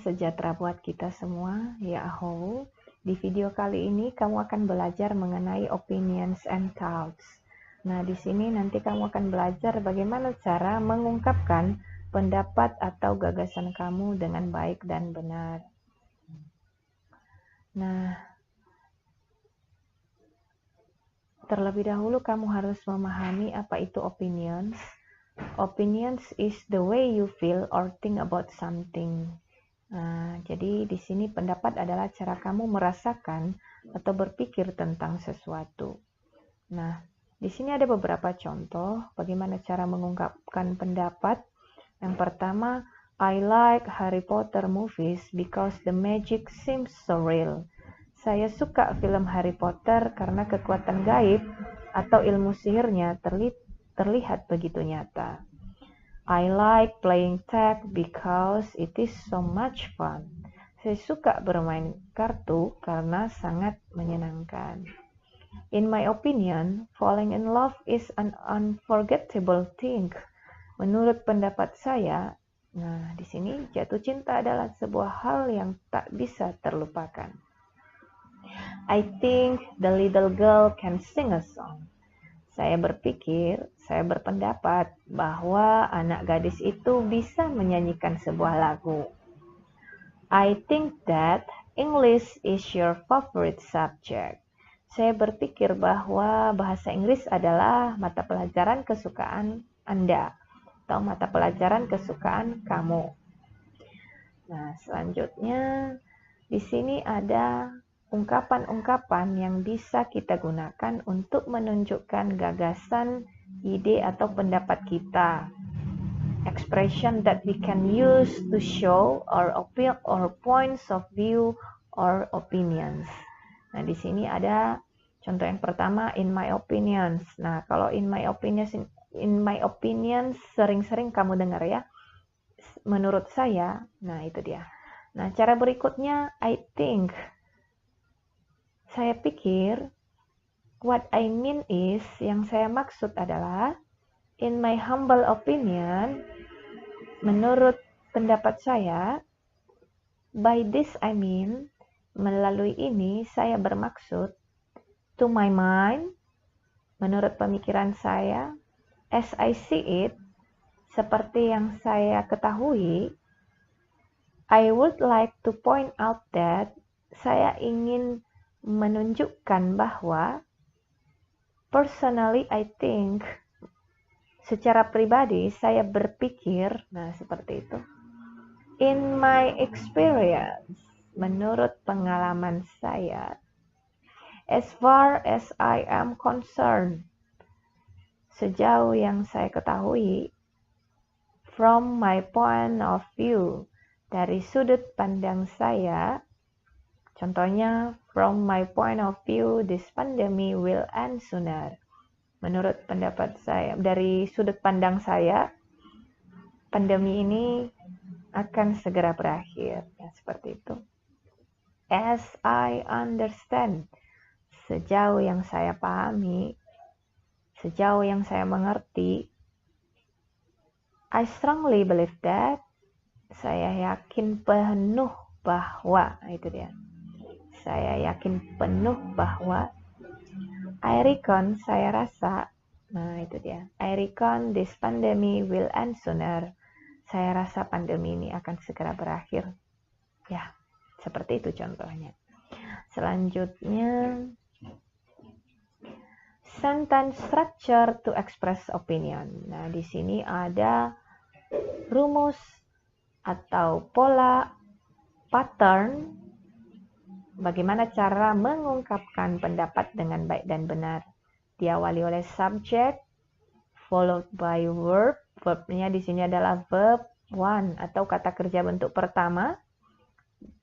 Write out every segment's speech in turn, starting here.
sejahtera buat kita semua, ya Aho. Di video kali ini kamu akan belajar mengenai opinions and thoughts. Nah, di sini nanti kamu akan belajar bagaimana cara mengungkapkan pendapat atau gagasan kamu dengan baik dan benar. Nah, terlebih dahulu kamu harus memahami apa itu opinions. Opinions is the way you feel or think about something. Nah, jadi di sini pendapat adalah cara kamu merasakan atau berpikir tentang sesuatu. Nah, di sini ada beberapa contoh bagaimana cara mengungkapkan pendapat. Yang pertama, I like Harry Potter movies because the magic seems so real. Saya suka film Harry Potter karena kekuatan gaib atau ilmu sihirnya terlihat begitu nyata. I like playing tag because it is so much fun. Saya suka bermain kartu karena sangat menyenangkan. In my opinion, falling in love is an unforgettable thing. Menurut pendapat saya, nah di sini jatuh cinta adalah sebuah hal yang tak bisa terlupakan. I think the little girl can sing a song. Saya berpendapat bahwa anak gadis itu bisa menyanyikan sebuah lagu. I think that English is your favorite subject. Saya berpikir bahwa bahasa Inggris adalah mata pelajaran kesukaan Anda atau mata pelajaran kesukaan kamu. Nah, selanjutnya di sini ada ungkapan-ungkapan yang bisa kita gunakan untuk menunjukkan gagasan, ide, atau pendapat kita. Expression that we can use to show our points of view or opinions. Nah, di sini ada contoh yang pertama, in my opinions. Nah, kalau in my opinions sering-sering kamu dengar ya. Menurut saya, nah itu dia. Nah, cara berikutnya, I think. Saya pikir, what I mean is, yang saya maksud adalah, in my humble opinion, menurut pendapat saya, by this I mean, melalui ini saya bermaksud, to my mind, menurut pemikiran saya, as I see it, seperti yang saya ketahui, I would like to point out that, saya ingin menunjukkan bahwa personally I think, secara pribadi saya berpikir, nah seperti itu. In my experience, menurut pengalaman saya, as far as I am concerned, sejauh yang saya ketahui, from my point of view, dari sudut pandang saya, contohnya, from my point of view, this pandemic will end sooner. Menurut pendapat saya, dari sudut pandang saya, pandemi ini akan segera berakhir. Ya, seperti itu. As I understand, sejauh yang saya pahami, sejauh yang saya mengerti, I strongly believe that, saya yakin penuh bahwa, itu dia. Saya yakin penuh bahwa, I reckon, saya rasa, nah itu dia. I reckon this pandemic will end sooner. Saya rasa pandemi ini akan segera berakhir. Ya, seperti itu contohnya. Selanjutnya, sentence structure to express opinion. Nah, di sini ada rumus atau pola, pattern, bagaimana cara mengungkapkan pendapat dengan baik dan benar. Diawali oleh subject, followed by verb. Verbnya di sini adalah verb one atau kata kerja bentuk pertama,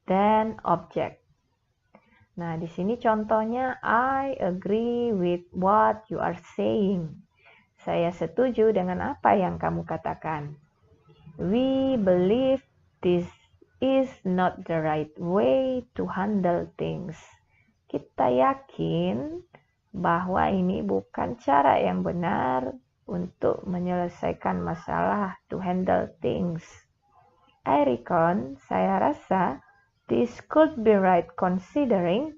dan object. Nah, di sini contohnya, I agree with what you are saying. Saya setuju dengan apa yang kamu katakan. We believe this is not the right way to handle things. Kita yakin bahwa ini bukan cara yang benar untuk menyelesaikan masalah, to handle things. I reckon, saya rasa, this could be right considering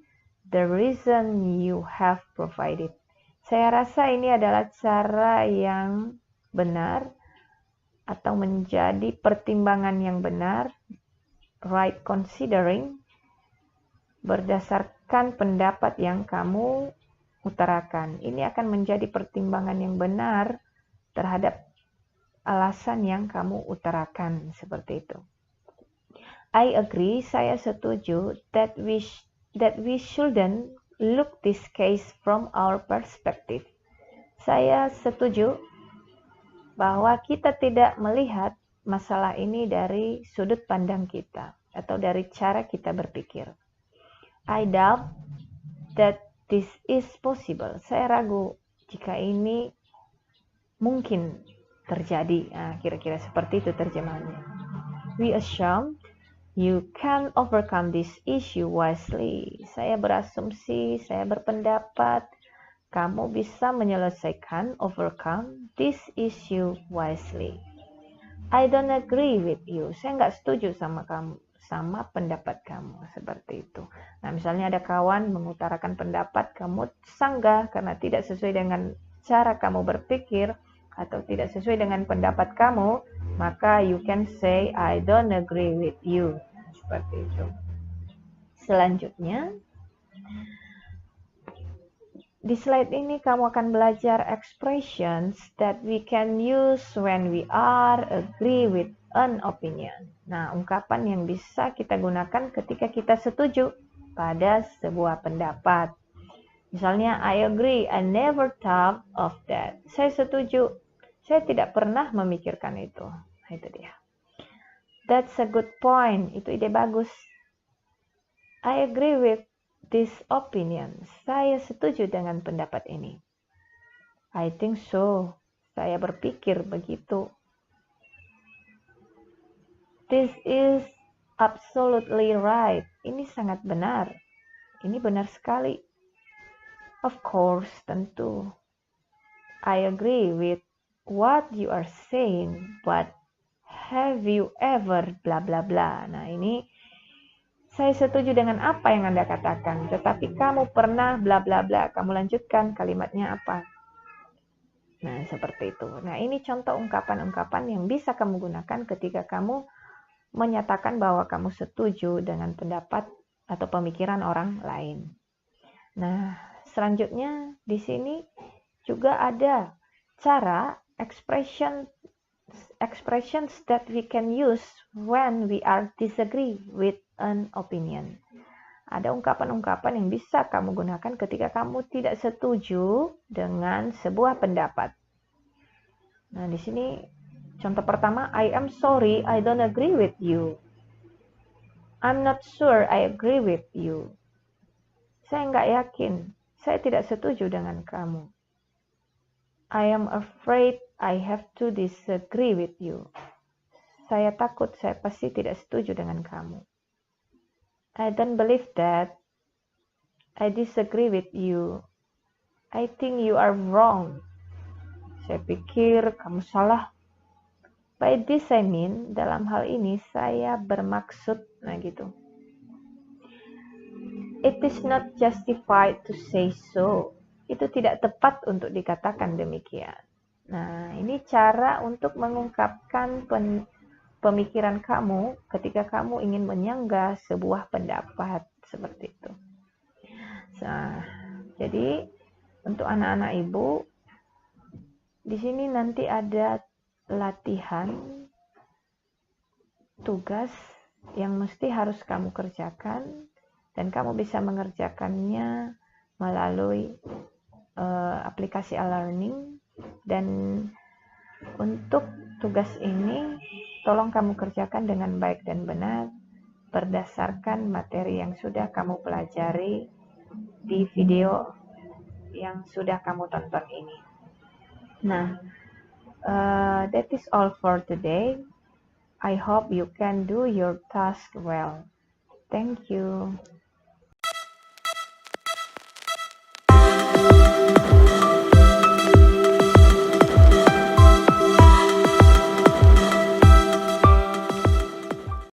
the reason you have provided. Saya rasa ini adalah cara yang benar atau menjadi pertimbangan yang benar, right considering, berdasarkan pendapat yang kamu utarakan. Ini akan menjadi pertimbangan yang benar terhadap alasan yang kamu utarakan, seperti itu. I agree, saya setuju that we shouldn't look this case from our perspective. Saya setuju bahwa kita tidak melihat masalah ini dari sudut pandang kita atau dari cara kita berpikir. I doubt that this is possible. Saya ragu jika ini mungkin terjadi. Nah, kira-kira seperti itu terjemahannya. We assume you can overcome this issue wisely. Saya berasumsi, saya berpendapat kamu bisa menyelesaikan, overcome this issue wisely. I don't agree with you. Saya nggak setuju sama kamu, sama pendapat kamu, seperti itu. Nah, misalnya ada kawan mengutarakan pendapat, kamu sanggah karena tidak sesuai dengan cara kamu berpikir atau tidak sesuai dengan pendapat kamu, maka you can say, I don't agree with you. Seperti itu. Selanjutnya, di slide ini kamu akan belajar expressions that we can use when we are agree with an opinion. Nah, ungkapan yang bisa kita gunakan ketika kita setuju pada sebuah pendapat. Misalnya, I agree, I never thought of that. Saya setuju, saya tidak pernah memikirkan itu. Nah, itu dia. That's a good point. Itu ide bagus. I agree with this opinion. Saya setuju dengan pendapat ini. I think so. Saya berpikir begitu. This is absolutely right. Ini sangat benar. Ini benar sekali. Of course, tentu. I agree with what you are saying, but have you ever bla bla bla. Nah, ini saya setuju dengan apa yang Anda katakan, tetapi kamu pernah bla bla bla. Kamu lanjutkan kalimatnya apa? Nah, seperti itu. Nah, ini contoh ungkapan-ungkapan yang bisa kamu gunakan ketika kamu menyatakan bahwa kamu setuju dengan pendapat atau pemikiran orang lain. Nah, selanjutnya di sini juga ada cara expressions that we can use when we are disagree with an opinion. Ada ungkapan-ungkapan yang bisa kamu gunakan ketika kamu tidak setuju dengan sebuah pendapat. Nah, di sini contoh pertama, I am sorry, I don't agree with you. I'm not sure I agree with you. Saya nggak yakin, saya tidak setuju dengan kamu. I am afraid I have to disagree with you. Saya takut, saya pasti tidak setuju dengan kamu. I don't believe that. I disagree with you. I think you are wrong. Saya pikir kamu salah. By this I mean, dalam hal ini saya bermaksud, nah gitu. It is not justified to say so. Itu tidak tepat untuk dikatakan demikian. Nah, ini cara untuk mengungkapkan pemikiran kamu ketika kamu ingin menyanggah sebuah pendapat seperti itu. Nah, jadi untuk anak-anak ibu, di sini nanti ada latihan tugas yang mesti harus kamu kerjakan dan kamu bisa mengerjakannya melalui aplikasi e-learning. Dan untuk tugas ini tolong kamu kerjakan dengan baik dan benar berdasarkan materi yang sudah kamu pelajari di video yang sudah kamu tonton ini. Nah, that is all for today. I hope you can do your task well. Thank you.